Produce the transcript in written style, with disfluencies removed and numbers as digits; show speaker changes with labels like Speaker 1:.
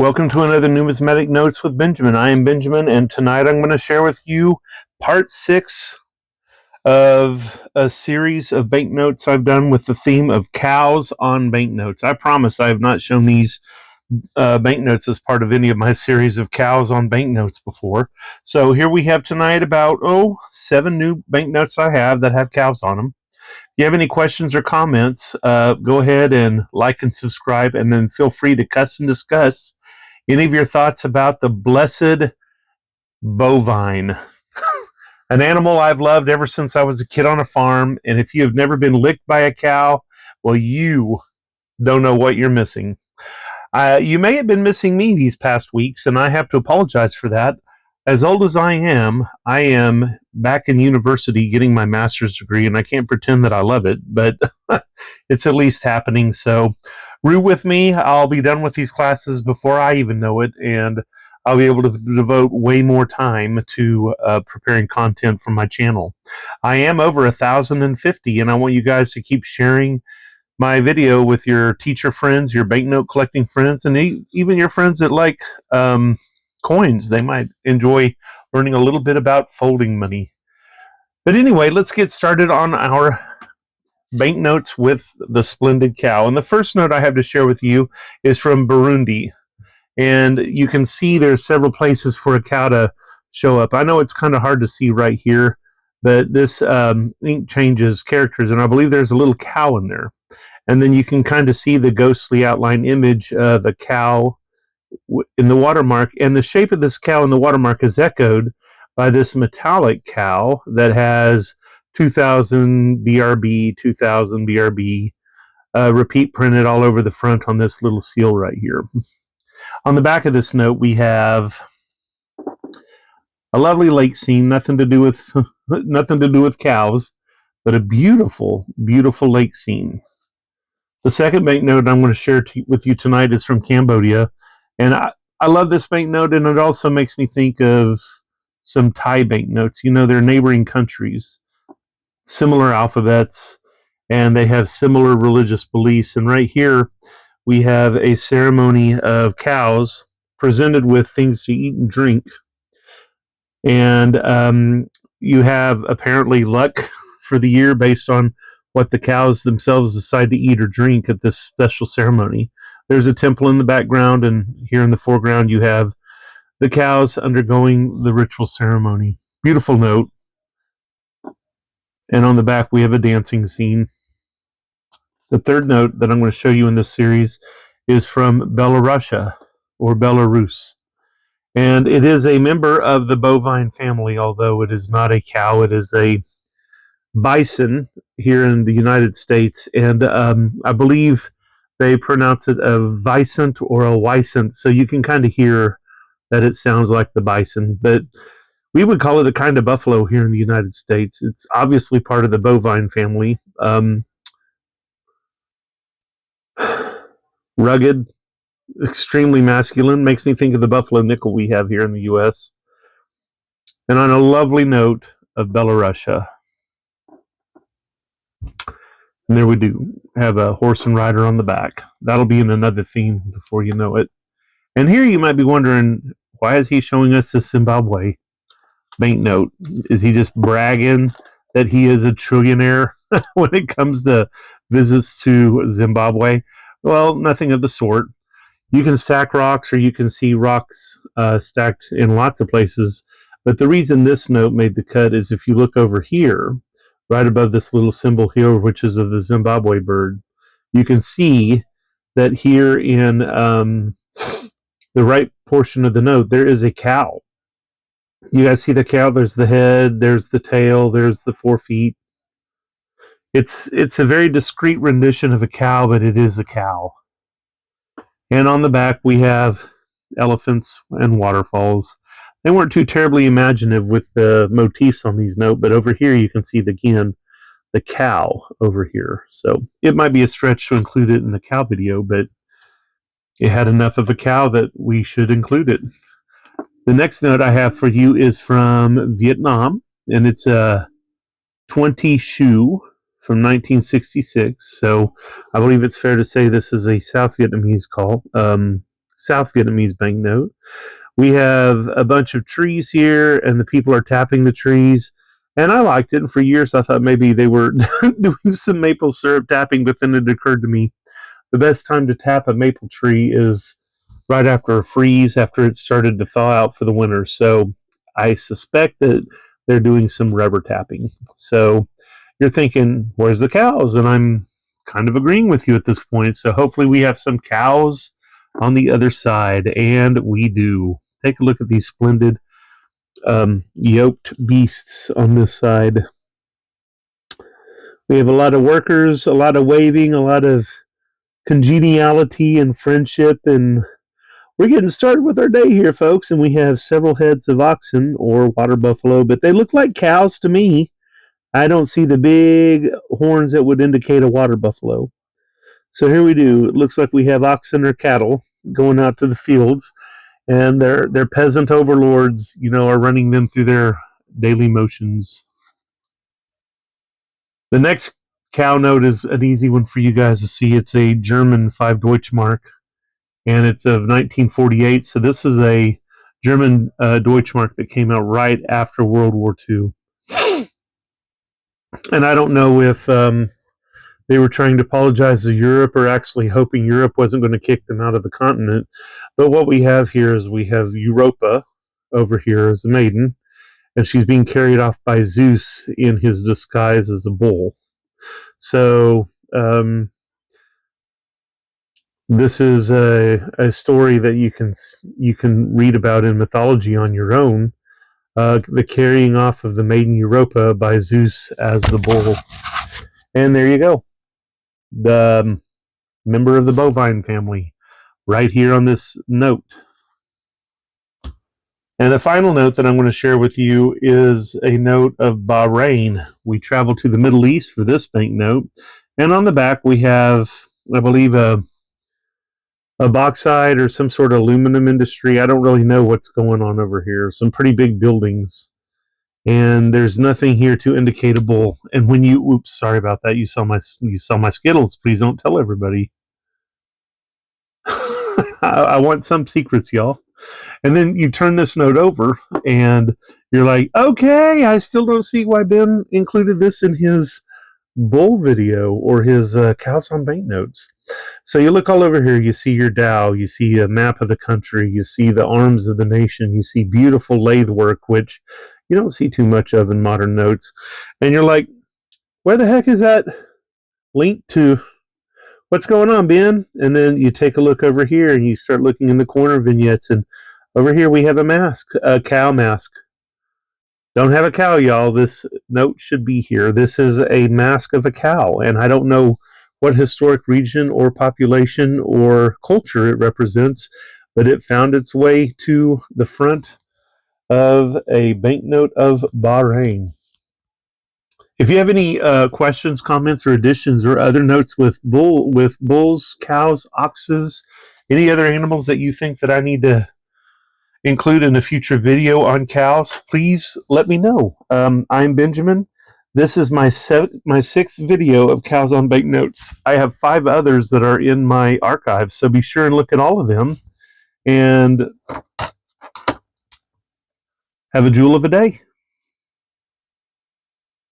Speaker 1: Welcome to another Numismatic Notes with Benjamin. I am Benjamin, and tonight I'm going to share with you part 6 of a series of banknotes I've done with the theme of cows on banknotes. I promise I have not shown these banknotes as part of any of my series of cows on banknotes before. So here we have tonight about 7 new banknotes I have that have cows on them. If you have any questions or comments, go ahead and like and subscribe, and then feel free to cuss and discuss any of your thoughts about the blessed bovine, an animal I've loved ever since I was a kid on a farm. And if you have never been licked by a cow, well, you don't know what you're missing. You may have been missing me these past weeks, and I have to apologize for that. As old as I am back in university getting my master's degree, and I can't pretend that I love it, but it's at least happening. So rue with me. I'll be done with these classes before I even know it, and I'll be able to devote way more time to preparing content for my channel. I am over 1,050, and I want you guys to keep sharing my video with your teacher friends, your banknote collecting friends, and even your friends that like coins. They might enjoy learning a little bit about folding money. But anyway, let's get started on our banknotes with the splendid cow. And the first note I have to share with you is from Burundi. And you can see there's several places for a cow to show up. I know it's kind of hard to see right here, but this ink changes characters, and I believe there's a little cow in there. And then you can kind of see the ghostly outline image of a cow in the watermark, and the shape of this cow in the watermark is echoed by this metallic cow that has 2000 BRB, 2000 BRB, repeat printed all over the front on this little seal right here. On the back of this note, we have a lovely lake scene, nothing to do with cows, but a beautiful, beautiful lake scene. The second banknote I'm going to share with you tonight is from Cambodia. And I love this banknote, and it also makes me think of some Thai banknotes. You know, they're neighboring countries, similar alphabets, and they have similar religious beliefs. And right here, we have a ceremony of cows presented with things to eat and drink. And you have apparently luck for the year based on what the cows themselves decide to eat or drink at this special ceremony. There's a temple in the background, and here in the foreground you have the cows undergoing the ritual ceremony. Beautiful note. And on the back we have a dancing scene. The third note that I'm going to show you in this series is from Belarusia, or Belarus. And it is a member of the bovine family, although it is not a cow. It is a bison here in the United States. And I believe they pronounce it a vicent or a wisent, so you can kind of hear that it sounds like the bison. But we would call it a kind of buffalo here in the United States. It's obviously part of the bovine family. Rugged, extremely masculine, makes me think of the buffalo nickel we have here in the U.S. And on a lovely note of Belarusia. And there we do have a horse and rider on the back. That'll be in another theme before you know it. And here you might be wondering, why is he showing us this Zimbabwe banknote? Is he just bragging that he is a trillionaire when it comes to visits to Zimbabwe? Well, nothing of the sort. You can stack rocks, or you can see rocks stacked in lots of places. But the reason this note made the cut is if you look over here, right above this little symbol here, which is of the Zimbabwe bird, you can see that here in the right portion of the note, there is a cow. You guys see the cow? There's the head, there's the tail, there's the 4 feet. It's a very discreet rendition of a cow, but it is a cow. And on the back, we have elephants and waterfalls. They weren't too terribly imaginative with the motifs on these notes, but over here you can see the cow over here. So it might be a stretch to include it in the cow video, but it had enough of a cow that we should include it. The next note I have for you is from Vietnam, and it's a 20 shoe from 1966. So I believe it's fair to say this is a South Vietnamese South Vietnamese banknote. We have a bunch of trees here, and the people are tapping the trees. And I liked it. And for years, I thought maybe they were doing some maple syrup tapping, but then it occurred to me the best time to tap a maple tree is right after a freeze, after it started to thaw out for the winter. So I suspect that they're doing some rubber tapping. So you're thinking, where's the cows? And I'm kind of agreeing with you at this point. So hopefully we have some cows on the other side, and we do. Take a look at these splendid yoked beasts on this side. We have a lot of workers, a lot of waving, a lot of congeniality and friendship, and we're getting started with our day here, folks, and we have several heads of oxen or water buffalo, but they look like cows to me. I don't see the big horns that would indicate a water buffalo. So here we do. It looks like we have oxen or cattle going out to the fields, and their peasant overlords, are running them through their daily motions. The next cow note is an easy one for you guys to see. It's a German 5 Deutschmark, and it's of 1948. So this is a German Deutschmark that came out right after World War II. And I don't know if they were trying to apologize to Europe or actually hoping Europe wasn't going to kick them out of the continent. But what we have here is we have Europa over here as a maiden, and she's being carried off by Zeus in his disguise as a bull. So this is a story that you can read about in mythology on your own. The carrying off of the maiden Europa by Zeus as the bull. And there you go. The member of the bovine family right here on this note. And the final note that I'm going to share with you is a note of Bahrain. We traveled to the Middle East for this banknote. And on the back we have, I believe, a bauxite or some sort of aluminum industry. I don't really know what's going on over here. Some pretty big buildings. And there's nothing here to indicate a bull. And when oops, sorry about that. You saw my Skittles. Please don't tell everybody. I want some secrets, y'all. And then you turn this note over, and you're like, okay, I still don't see why Ben included this in his bull video or his cows on banknotes. So you look all over here, you see your Dow, you see a map of the country, you see the arms of the nation, you see beautiful lathe work, which you don't see too much of in modern notes. And you're like, where the heck is that linked to? What's going on, Ben? And then you take a look over here, and you start looking in the corner vignettes, and over here we have a mask, a cow mask. Don't have a cow, y'all. This note should be here. This is a mask of a cow, and I don't know what historic region or population or culture it represents, but it found its way to the front of a banknote of Bahrain. If you have any questions, comments, or additions, or other notes with bulls, cows, oxes, any other animals that you think that I need to include in a future video on cows, please let me know. I'm Benjamin. This is my sixth video of cows on banknotes. I have 5 others that are in my archive, so be sure and look at all of them. And have a jewel of a day.